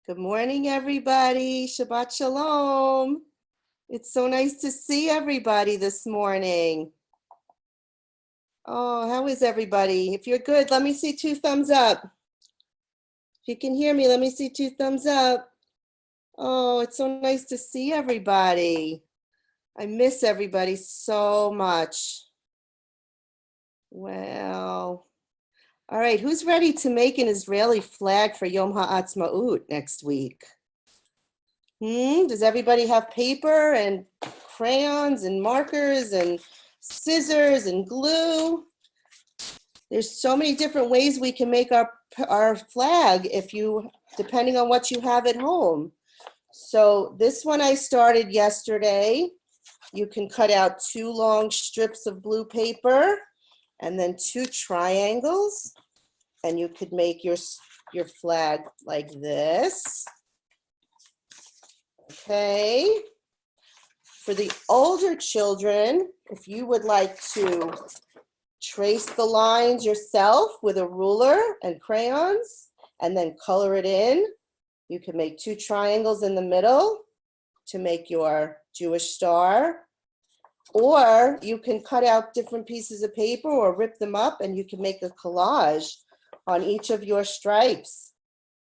Good morning, everybody. Shabbat Shalom. It's so nice to see everybody this morning. Oh, how is everybody? If you're good, let me see 2 thumbs up. If you can hear me, let me see 2 thumbs up. Oh, it's so nice to see everybody. I miss everybody so much. Well, all right, who's ready to make an Israeli flag for Yom HaAtzmaut next week? Does everybody have paper and crayons and markers and scissors and glue? There's so many different ways we can make our flag depending on what you have at home. So this one I started yesterday. You can cut out 2 long strips of blue paper and then 2 triangles, and you could make your flag like this. Okay. For the older children, if you would like to trace the lines yourself with a ruler and crayons and then color it in, you can make 2 triangles in the middle to make your Jewish star. Or you can cut out different pieces of paper or rip them up, and you can make a collage on each of your stripes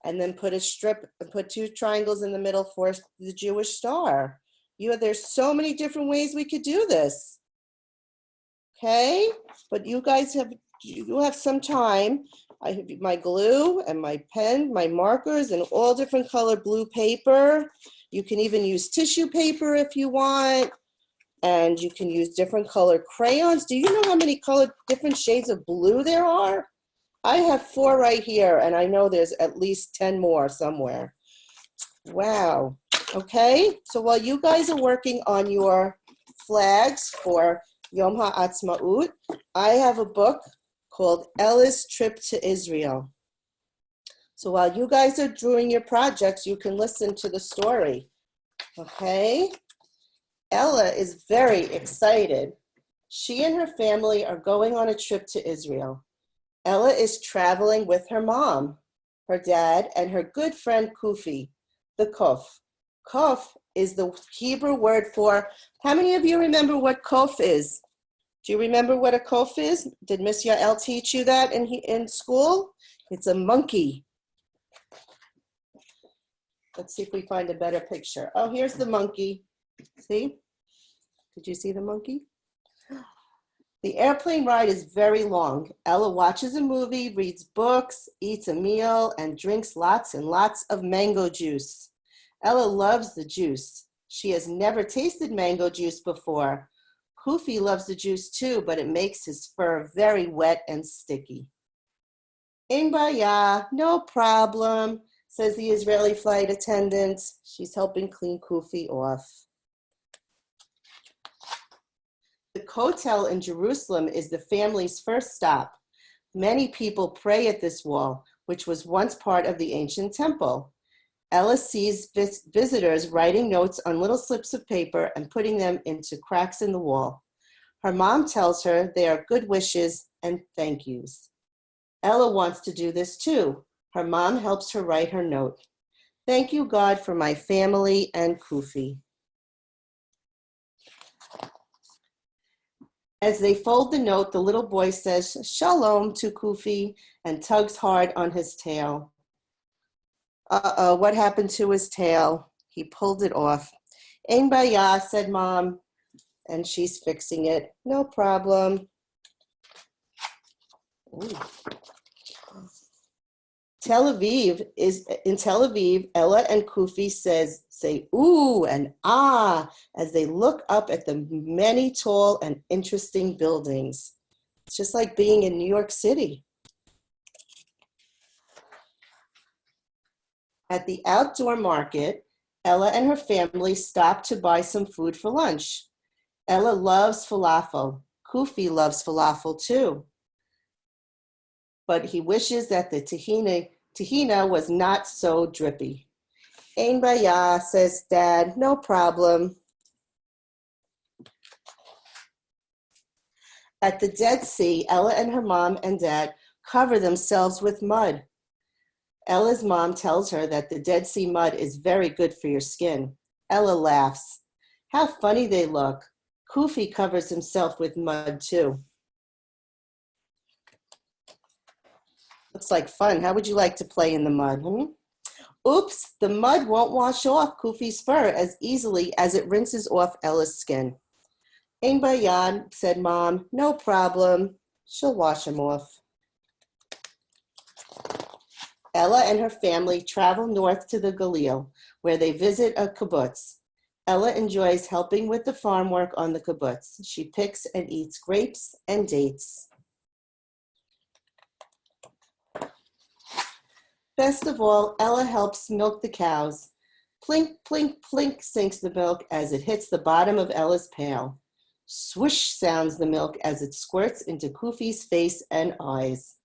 and then put 2 triangles in the middle for the Jewish star. There's so many different ways we could do this. Okay, but you guys have some time. I have my glue and my pen, my markers, and all different colored blue paper. You can even use tissue paper if you want, and you can use different colored crayons. Do you know how many different shades of blue there are? I have 4 right here, and I know there's at least 10 more somewhere. Wow. Okay, so while you guys are working on your flags for Yom HaAtzmaut, I have a book called Ella's Trip to Israel. So while you guys are doing your projects, you can listen to the story. Okay? Ella is very excited. She and her family are going on a trip to Israel. Ella is traveling with her mom, her dad, and her good friend Kufi, the Kof. Kof is the Hebrew word for, how many of you remember what Kof is? Do you remember what a Kof is? Did Miss Yael teach you that in school? It's a monkey. Let's see if we find a better picture. Oh, here's the monkey. See? Did you see the monkey? The airplane ride is very long. Ella watches a movie, reads books, eats a meal, and drinks lots and lots of mango juice. Ella loves the juice. She has never tasted mango juice before. Kufi loves the juice too, but it makes his fur very wet and sticky. Ein baya, no problem, says the Israeli flight attendant. She's helping clean Kufi off. The Kotel in Jerusalem is the family's first stop. Many people pray at this wall, which was once part of the ancient temple. Ella sees visitors writing notes on little slips of paper and putting them into cracks in the wall. Her mom tells her they are good wishes and thank yous. Ella wants to do this too. Her mom helps her write her note. Thank you, God, for my family and Kufi. As they fold the note, the little boy says shalom to Kufi and tugs hard on his tail. Uh-oh, what happened to his tail? He pulled it off. Ein baya, said Mom, and she's fixing it. No problem. Ooh. In Tel Aviv, Ella and Kufi say ooh and ah as they look up at the many tall and interesting buildings. It's just like being in New York City. At the outdoor market, Ella and her family stop to buy some food for lunch. Ella loves falafel. Kufi loves falafel too. But he wishes that the tahina was not so drippy. Ein baya, says Dad, no problem. At the Dead Sea, Ella and her mom and dad cover themselves with mud. Ella's mom tells her that the Dead Sea mud is very good for your skin. Ella laughs. How funny they look. Kufi covers himself with mud too. Looks like fun. How would you like to play in the mud? Oops, the mud won't wash off Kufi's fur as easily as it rinses off Ella's skin. Ein Bayan, said Mom, no problem. She'll wash him off. Ella and her family travel north to the Galil, where they visit a kibbutz. Ella enjoys helping with the farm work on the kibbutz. She picks and eats grapes and dates. Best of all, Ella helps milk the cows. Plink, plink, plink sinks the milk as it hits the bottom of Ella's pail. Swoosh sounds the milk as it squirts into Kufi's face and eyes.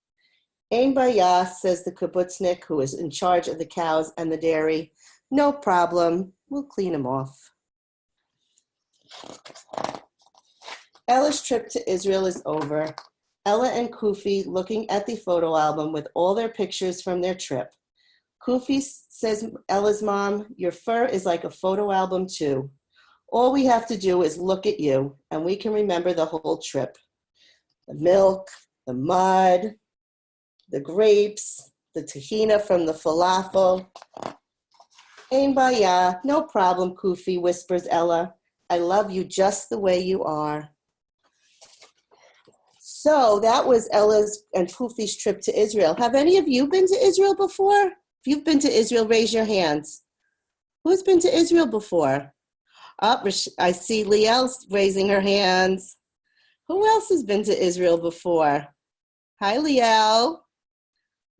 Ein Bayah, says the kibbutznik who is in charge of the cows and the dairy. No problem, we'll clean them off. Ella's trip to Israel is over. Ella and Kufi looking at the photo album with all their pictures from their trip. Kufi says, Ella's mom, your fur is like a photo album too. All we have to do is look at you and we can remember the whole trip. The milk, the mud, the grapes, the tahina from the falafel. Ein Bayah, no problem, Kufi, whispers Ella. I love you just the way you are. So that was Ella's and Kufi's trip to Israel. Have any of you been to Israel before? If you've been to Israel, raise your hands. Who's been to Israel before? Oh, I see Liel's raising her hands. Who else has been to Israel before? Hi, Liel.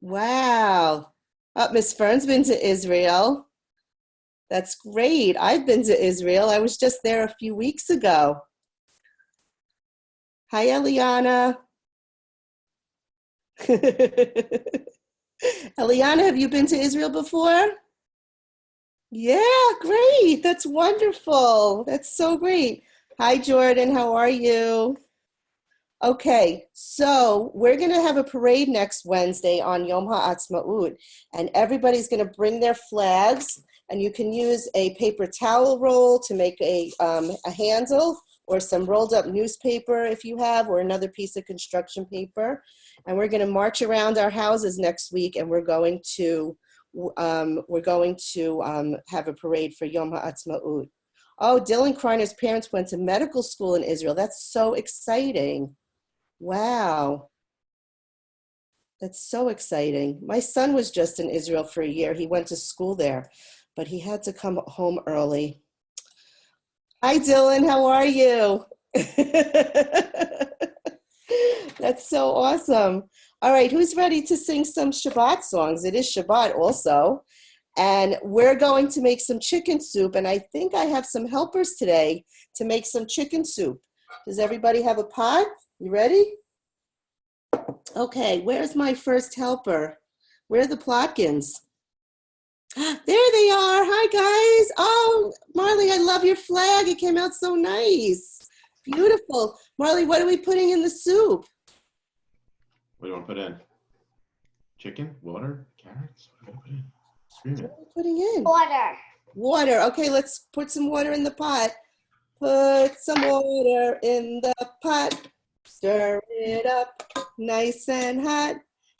Wow. Oh, Miss Fern's been to Israel. That's great. I've been to Israel. I was just there a few weeks ago. Hi, Eliana. Eliana, have you been to Israel before? Yeah, great. That's wonderful. That's so great. Hi, Jordan. How are you? Okay, so we're going to have a parade next Wednesday on Yom HaAtzmaut, and everybody's going to bring their flags, and you can use a paper towel roll to make a handle, or some rolled up newspaper if you have, or another piece of construction paper. And we're going to march around our houses next week, and we're going to have a parade for Yom HaAtzmaut. Oh, Dylan Kreiner's parents went to medical school in Israel. That's so exciting. Wow. That's so exciting. My son was just in Israel for a year. He went to school there, but he had to come home early. Hi, Dylan. How are you? That's so awesome. All right, who's ready to sing some Shabbat songs? It is Shabbat also. And we're going to make some chicken soup. And I think I have some helpers today to make some chicken soup. Does everybody have a pot? You ready? Okay, where's my first helper? Where are the Plotkins? There they are. Hi, guys. Oh, Marley, I love your flag. It came out so nice. Beautiful. Marley, what are we putting in the soup? What do you want to put in? Chicken? Water? Carrots? What do you put in? What are we putting in? Water. Water. Okay, let's put some water in the pot. Put some water in the pot. Stir it up nice and hot.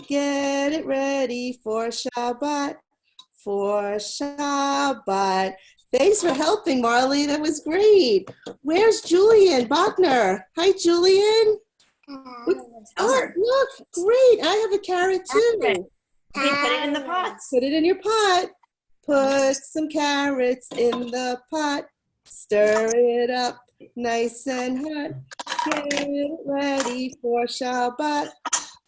Get it ready for Shabbat. For Shabbat. Thanks for helping, Marley. That was great. Where's Julian Bachner? Hi, Julian. Oh, look, great. I have a carrot too. Okay, put it in the pots. Put it in your pot. Put some carrots in the pot. Stir it up nice and hot. Get it ready for Shabbat.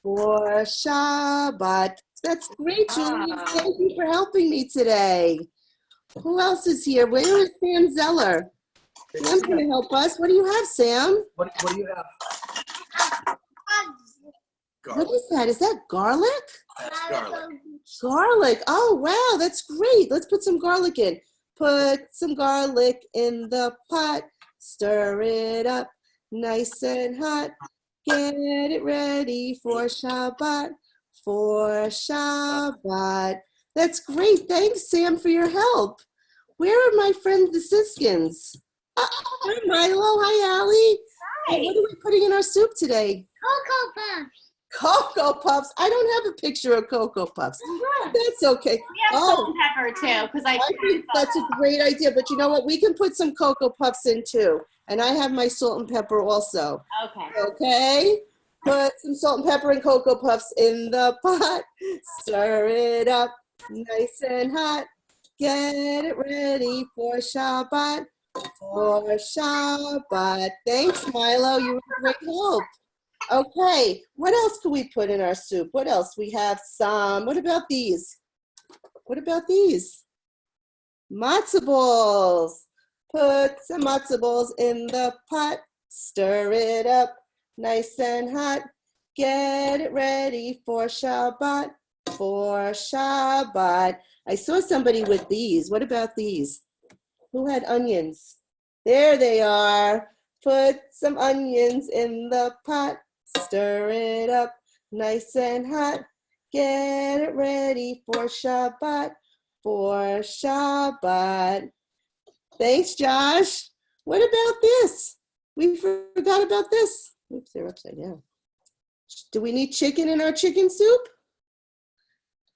For Shabbat. That's great, Julian. Thank you for helping me today. Who else is here? Where is Sam Zeller? Sam's going to help us. What do you have, Sam? What do you have? What is that? Is that garlic? That's garlic. Garlic. Oh, wow. That's great. Let's put some garlic in. Put some garlic in the pot. Stir it up nice and hot. Get it ready for Shabbat. For Shabbat. That's great. Thanks, Sam, for your help. Where are my friends, the Siskins? Hi, Milo. Hi, Allie. Hey, what are we putting in our soup today? Cocoa Puffs. Cocoa Puffs. I don't have a picture of Cocoa Puffs. That's okay. We have salt and pepper too, because I think that's a great idea. But you know what? We can put some Cocoa Puffs in too. And I have my salt and pepper also. Okay. Okay? Put some salt and pepper and Cocoa Puffs in the pot. Stir it up nice and hot. Get it ready for Shabbat. For Shabbat. Thanks, Milo. You were great help. Okay, what else can we put in our soup? What else? We have some, what about these? What about these? Matzo balls. Put some matzo balls in the pot. Stir it up nice and hot. Get it ready for Shabbat. For Shabbat. I saw somebody with these. What about these? Who had onions? There they are. Put some onions in the pot. Stir it up nice and hot. Get it ready for Shabbat. For Shabbat. Thanks, Josh. What about this? We forgot about this. Oops, they're upside down. Do we need chicken in our chicken soup?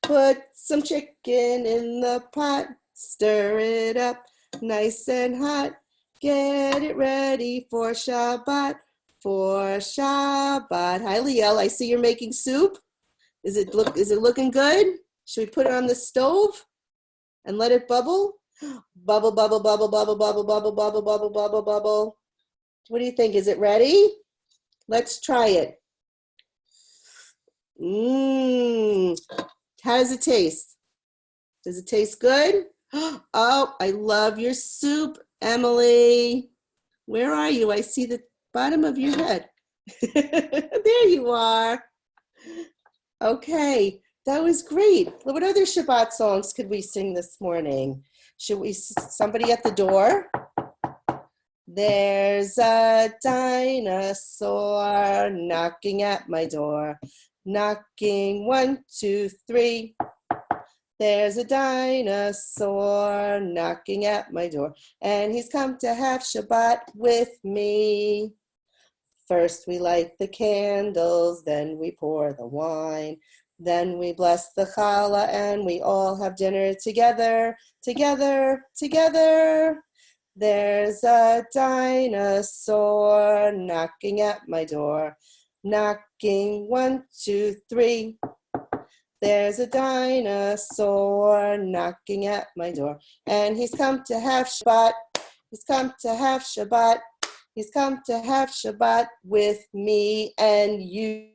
Put some chicken in the pot. Stir it up nice and hot. Get it ready for Shabbat. For Shabbat. Hi, Liel. I see you're making soup. Is it looking good? Should we put it on the stove and let it bubble? Bubble, bubble, bubble, bubble, bubble, bubble, bubble, bubble, bubble, bubble. What do you think? Is it ready? Let's try it. How does it taste? Does it taste good? Oh, I love your soup, Emily. Where are you? I see the bottom of your head. There you are. Okay, that was great. What other Shabbat songs could we sing this morning? Should we, somebody at the door? There's a dinosaur knocking at my door. Knocking 1, 2, 3. There's a dinosaur knocking at my door, and he's come to have Shabbat with me. First we light the candles, then we pour the wine, then we bless the challah, and we all have dinner together, together, together. There's a dinosaur knocking at my door, knocking 1, 2, 3. There's a dinosaur knocking at my door, and he's come to have Shabbat. He's come to have Shabbat. He's come to have Shabbat with me and you.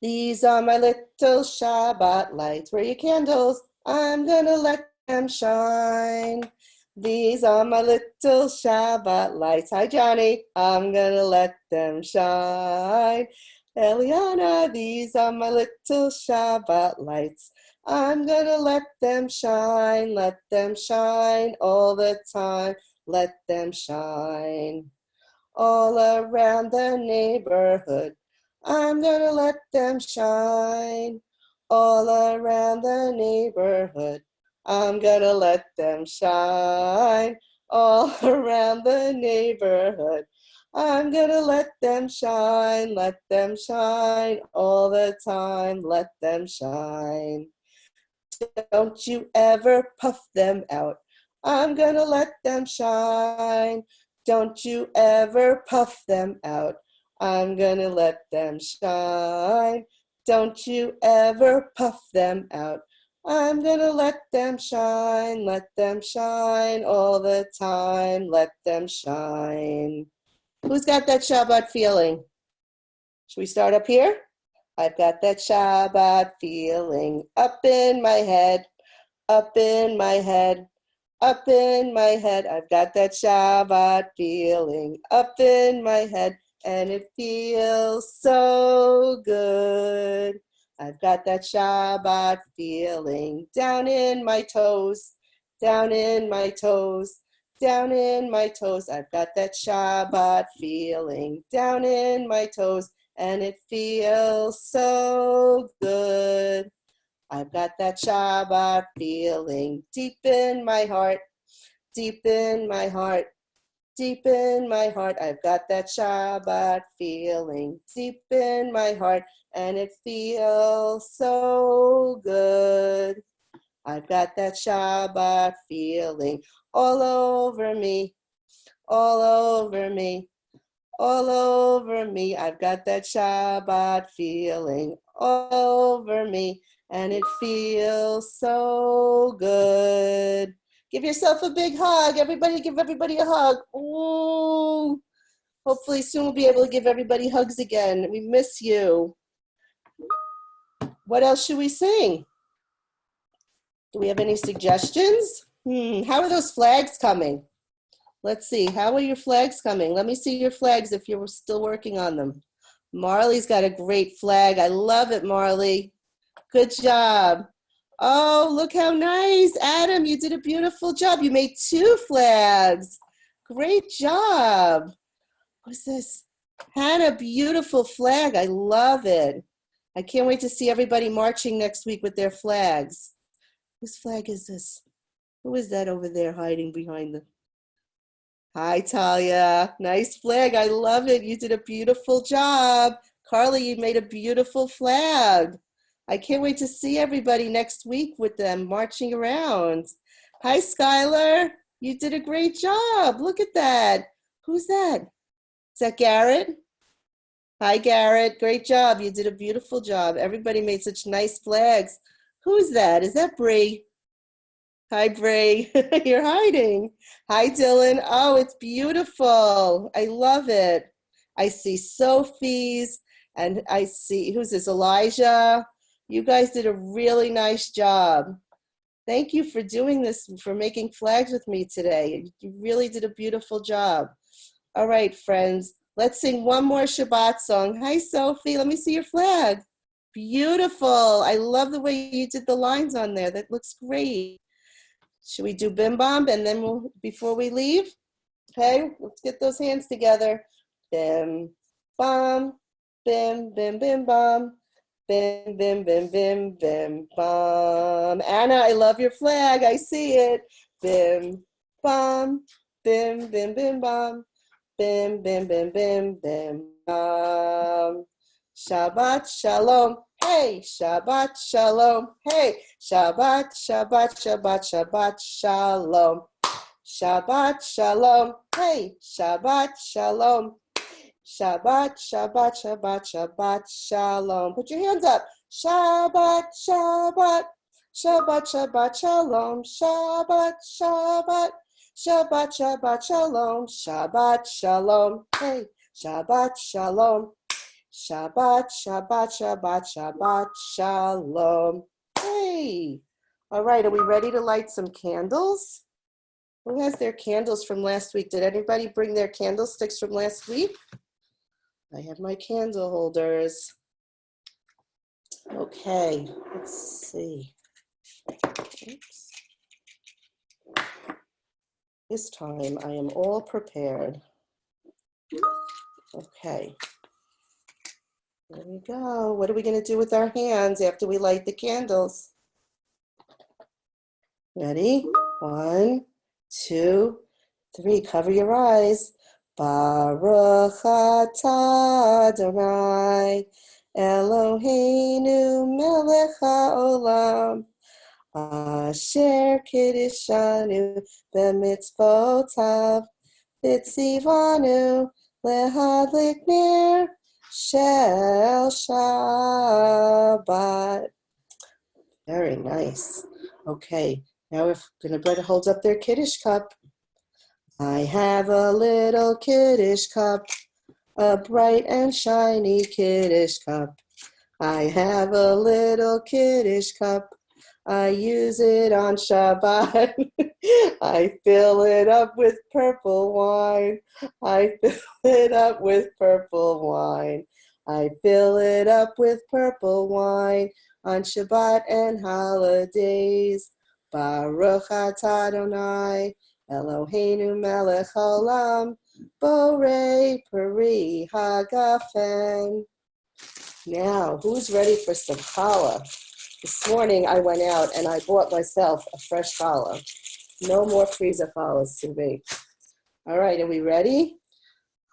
These are my little Shabbat lights. Where are your candles? I'm gonna let them shine. These are my little Shabbat lights. Hi, Johnny. I'm gonna let them shine. Eliana, these are my little Shabbat lights. I'm gonna let them shine all the time. Let them shine all around the neighborhood. I'm gonna let them shine all around the neighborhood. I'm gonna let them shine all around the neighborhood. I'm gonna let them shine all the time. Let them shine. Don't you ever puff them out. I'm gonna let them shine. Don't you ever puff them out. I'm gonna let them shine. Don't you ever puff them out. I'm gonna let them shine all the time. Let them shine. Who's got that Shabbat feeling? Should we start up here? I've got that Shabbat feeling up in my head, up in my head, up in my head. I've got that Shabbat feeling up in my head, and it feels so good. I've got that Shabbat feeling down in my toes, down in my toes, down in my toes. I've got that Shabbat feeling down in my toes, and it feels so good. I've got that Shabbat feeling deep in my heart, deep in my heart, deep in my heart. I've got that Shabbat feeling deep in my heart, and it feels so good. I've got that Shabbat feeling all over me, all over me, all over me. I've got that Shabbat feeling all over me, and it feels so good. Give yourself a big hug. Everybody give everybody a hug. Ooh. Hopefully soon we'll be able to give everybody hugs again. We miss you. What else should we sing? Do we have any suggestions? How are those flags coming? Let's see. How are your flags coming? Let me see your flags if you're still working on them. Marley's got a great flag. I love it, Marley. Good job. Oh, look how nice. Adam, you did a beautiful job. You made 2 flags. Great job. What's this? Hannah, beautiful flag. I love it. I can't wait to see everybody marching next week with their flags. Whose flag is this? Who is that over there hiding behind the... Hi, Talia. Nice flag. I love it. You did a beautiful job. Carly, you made a beautiful flag. I can't wait to see everybody next week with them marching around. Hi, Skylar. You did a great job. Look at that. Who's that? Is that Garrett? Hi, Garrett. Great job. You did a beautiful job. Everybody made such nice flags. Who's that? Is that Bree? Hi, Bree. You're hiding. Hi, Dylan. Oh, it's beautiful. I love it. I see Sophie's, and I see, who's this, Elijah? You guys did a really nice job. Thank you for doing this, for making flags with me today. You really did a beautiful job. All right, friends, let's sing one more Shabbat song. Hi, Sophie. Let me see your flag. Beautiful. I love the way you did the lines on there. That looks great. Should we do Bim Bam and then we'll, before we leave? Okay, let's get those hands together. Bim Bam, Bim, Bim, Bim Bam. Bim, bim, bim, bim, bim, bam. Anna, I love your flag. I see it. Bim, bam, bim, bim, bim, bam. Bim, bim, bim, bim, bim, bam. Shabbat shalom. Hey, Shabbat shalom. Hey, Shabbat, Shabbat, Shabbat, Shabbat shalom. Shabbat shalom. Hey, Shabbat shalom. Shabbat, Shabbat, Shabbat, Shabbat, Shalom. Put your hands up. Shabbat, Shabbat, Shabbat, Shabbat, Shalom. Shabbat, Shabbat, Shabbat, Shabbat, Shalom. Shabbat, Shalom. Hey, Shabbat, Shalom. Shabbat, Shabbat, Shabbat, Shabbat, Shalom. Hey. All right, are we ready to light some candles? Who has their candles from last week? Did anybody bring their candlesticks from last week? I have my candle holders. Okay, let's see. Oops. This time I am all prepared. Okay. There we go. What are we going to do with our hands after we light the candles? Ready? 1, 2, 3. Cover your eyes. Baruch atah Adonai Eloheinu melech haolam asher kiddushanu b'mitzvotav v'tzivanu lehadlik ner shel Shabbat. Very nice. Okay, now if everybody holds up their Kiddush cup. I have a little Kiddush cup, a bright and shiny Kiddush cup. I have a little Kiddush cup, I use it on Shabbat. I fill it up with purple wine. I fill it up with purple wine. I fill it up with purple wine on Shabbat and holidays. Baruch atah Adonai Eloheinu melech haolam, borei peri hagafen. Now, who's ready for some challah? This morning I went out and I bought myself a fresh challah. No more freezer challahs to bake. All right, are we ready?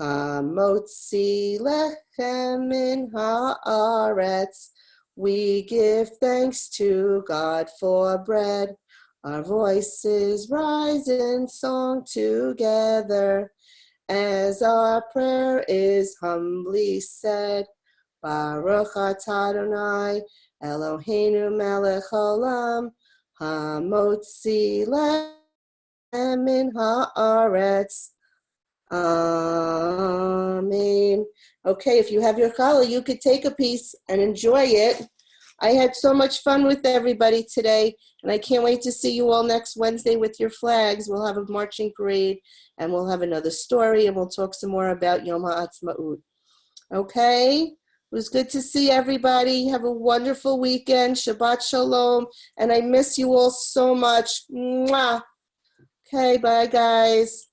Hamotzi lechem min haaretz. We give thanks to God for bread. Our voices rise in song together as our prayer is humbly said. Baruch atah Adonai Eloheinu melech haolam hamotzi lechem min haaretz. Amen. Okay, if you have your challah, you could take a piece and enjoy it. I had so much fun with everybody today, and I can't wait to see you all next Wednesday with your flags. We'll have a marching parade, and we'll have another story, and we'll talk some more about Yom HaAtzmaut. Okay? It was good to see everybody. Have a wonderful weekend. Shabbat Shalom, and I miss you all so much. Mwah. Okay, bye, guys.